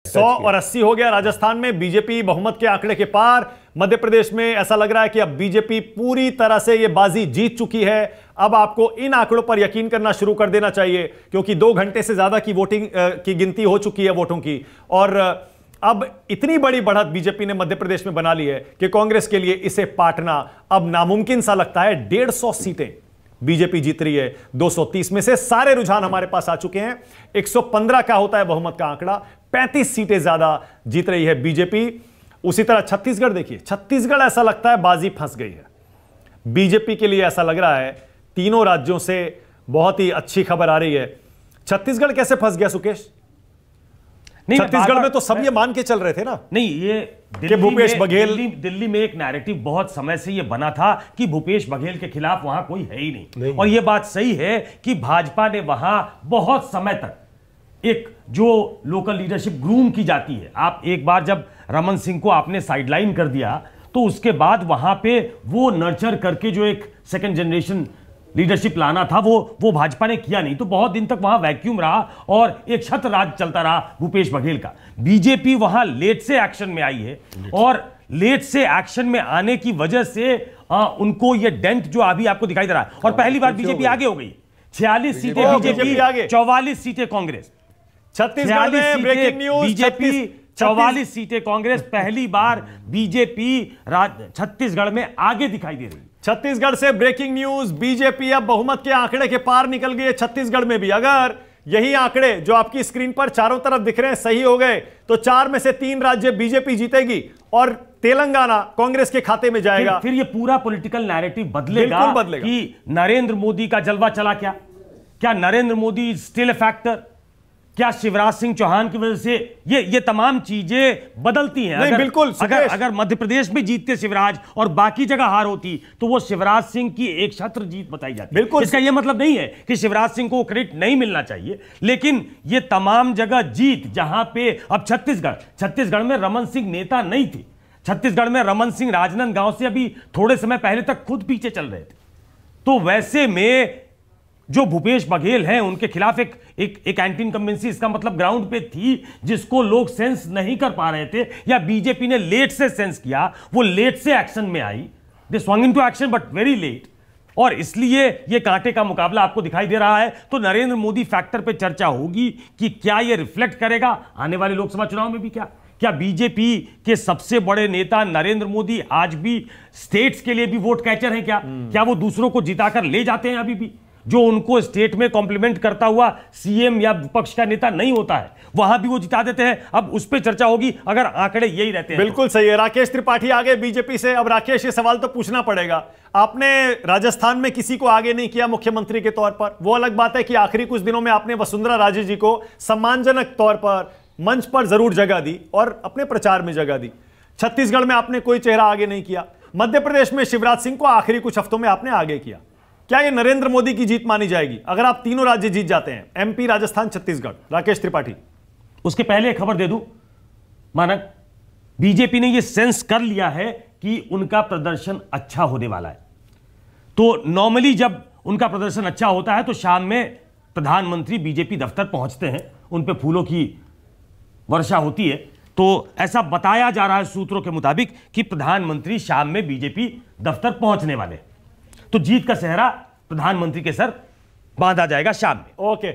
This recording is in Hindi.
100 और 80 हो गया। राजस्थान में बीजेपी बहुमत के आंकड़े के पार। मध्य प्रदेश में ऐसा लग रहा है कि अब बीजेपी पूरी तरह से यह बाजी जीत चुकी है। अब आपको इन आंकड़ों पर यकीन करना शुरू कर देना चाहिए, क्योंकि 2 घंटे से ज्यादा की वोटिंग की गिनती हो चुकी है वोटों की, और अब इतनी बड़ी बढ़त बीजेपी ने मध्य प्रदेश में बना ली है कि कांग्रेस के लिए इसे पाटना अब नामुमकिन सा लगता है। 150 सीटें बीजेपी जीत रही है 230 में से। सारे रुझान हमारे पास आ चुके हैं। 115 का होता है बहुमत का आंकड़ा, 35 सीटें ज्यादा जीत रही है बीजेपी। उसी तरह छत्तीसगढ़ देखिए, छत्तीसगढ़ ऐसा लगता है बाजी फंस गई है बीजेपी के लिए, ऐसा लग रहा है। तीनों राज्यों से बहुत ही अच्छी खबर आ रही है। छत्तीसगढ़ कैसे फंस गया सुकेश? छत्तीसगढ़ में तो सब ये मान के चल रहे थे ना, नहीं, ये भूपेश बघेल, दिल्ली में एक नैरेटिव बहुत समय से ये बना था कि भूपेश बघेल के खिलाफ वहां कोई है ही नहीं। और ये बात सही है कि भाजपा ने वहां बहुत समय तक एक जो लोकल लीडरशिप ग्रूम की जाती है, आप एक बार जब रमन सिंह को आपने साइडलाइन कर दिया तो उसके बाद वहां पे वो नर्चर करके जो एक सेकेंड जनरेशन लीडरशिप लाना था वो भाजपा ने किया नहीं। तो बहुत दिन तक वहां वैक्यूम रहा और एक छत्र राज चलता रहा भूपेश बघेल का। बीजेपी वहां लेट से एक्शन में आई है, और लेट से एक्शन में आने की वजह से उनको ये डेंट जो अभी आपको दिखाई दे रहा है। और पहली बार बीजेपी आगे हो गई, 46 सीटें बीजेपी, 44 सीटें कांग्रेस। छत्तीसगढ़ में ब्रेकिंग न्यूज, बीजेपी 44 सीटें कांग्रेस। पहली बार बीजेपी छत्तीसगढ़ में आगे दिखाई दे रही। छत्तीसगढ़ से ब्रेकिंग न्यूज, बीजेपी अब बहुमत के आंकड़े के पार निकल गई है छत्तीसगढ़ में भी। अगर यही आंकड़े जो आपकी स्क्रीन पर चारों तरफ दिख रहे हैं सही हो गए तो 4 में से 3 राज्य बीजेपी जीतेगी और तेलंगाना कांग्रेस के खाते में जाएगा। फिर ये पूरा पॉलिटिकल नैरेटिव बदलेगा कि नरेंद्र मोदी का जलवा चला। क्या Narendra Modi still a factor? क्या शिवराज सिंह चौहान की वजह से ये तमाम चीजें बदलती हैं? अगर मध्य प्रदेश में जीतते शिवराज और बाकी जगह हार होती तो वो शिवराज सिंह की एक छत्र जीत बताई जाती। बिल्कुल, इसका ये मतलब नहीं है कि शिवराज सिंह को क्रेडिट नहीं मिलना चाहिए, लेकिन ये तमाम जगह जीत जहां पे अब छत्तीसगढ़ में रमन सिंह नेता नहीं थे। छत्तीसगढ़ में रमन सिंह राजनांदगांव से अभी थोड़े समय पहले तक खुद पीछे चल रहे थे। तो वैसे में जो भूपेश बघेल हैं उनके खिलाफ एक एंटी इनकम्बेंसी, इसका मतलब ग्राउंड पे थी, जिसको लोग सेंस नहीं कर पा रहे थे, या बीजेपी ने लेट से सेंस किया, वो लेट से एक्शन में आई। They swung into action but very late, और इसलिए ये कांटे का मुकाबला आपको दिखाई दे रहा है। तो नरेंद्र मोदी फैक्टर पे चर्चा होगी कि क्या ये रिफ्लेक्ट करेगा आने वाले लोकसभा चुनाव में भी। क्या बीजेपी के सबसे बड़े नेता नरेंद्र मोदी आज भी स्टेट्स के लिए भी वोट कैचर हैं? क्या वो दूसरों को जिताकर ले जाते हैं अभी भी? जो उनको स्टेट में कॉम्प्लीमेंट करता हुआ सीएम या विपक्ष का नेता नहीं होता है, वहां भी वो जिता देते हैं। अब उस पर चर्चा होगी अगर आंकड़े यही रहते हैं। बिल्कुल सही है। राकेश त्रिपाठी आगे बीजेपी से। अब राकेश, ये सवाल तो पूछना पड़ेगा, आपने राजस्थान में किसी को आगे नहीं किया मुख्यमंत्री के तौर पर। वो अलग बात है कि आखिरी कुछ दिनों में आपने वसुंधरा राजे जी को सम्मानजनक तौर पर मंच पर जरूर जगह दी और अपने प्रचार में जगह दी। छत्तीसगढ़ में आपने कोई चेहरा आगे नहीं किया। मध्य प्रदेश में शिवराज सिंह को आखिरी कुछ हफ्तों में आपने आगे किया। क्या ये नरेंद्र मोदी की जीत मानी जाएगी अगर आप तीनों राज्य जीत जाते हैं, एमपी, राजस्थान, छत्तीसगढ़? राकेश त्रिपाठी। उसके पहले खबर दे दूं, मानक, बीजेपी ने यह सेंस कर लिया है कि उनका प्रदर्शन अच्छा होने वाला है। तो नॉर्मली जब उनका प्रदर्शन अच्छा होता है तो शाम में प्रधानमंत्री बीजेपी दफ्तर पहुंचते हैं, उन पे फूलों की वर्षा होती है। तो ऐसा बताया जा रहा है सूत्रों के मुताबिक कि प्रधानमंत्री शाम में बीजेपी दफ्तर पहुंचने वाले, तो जीत का सेहरा प्रधानमंत्री के सर बांधा जाएगा शाम में। ओके।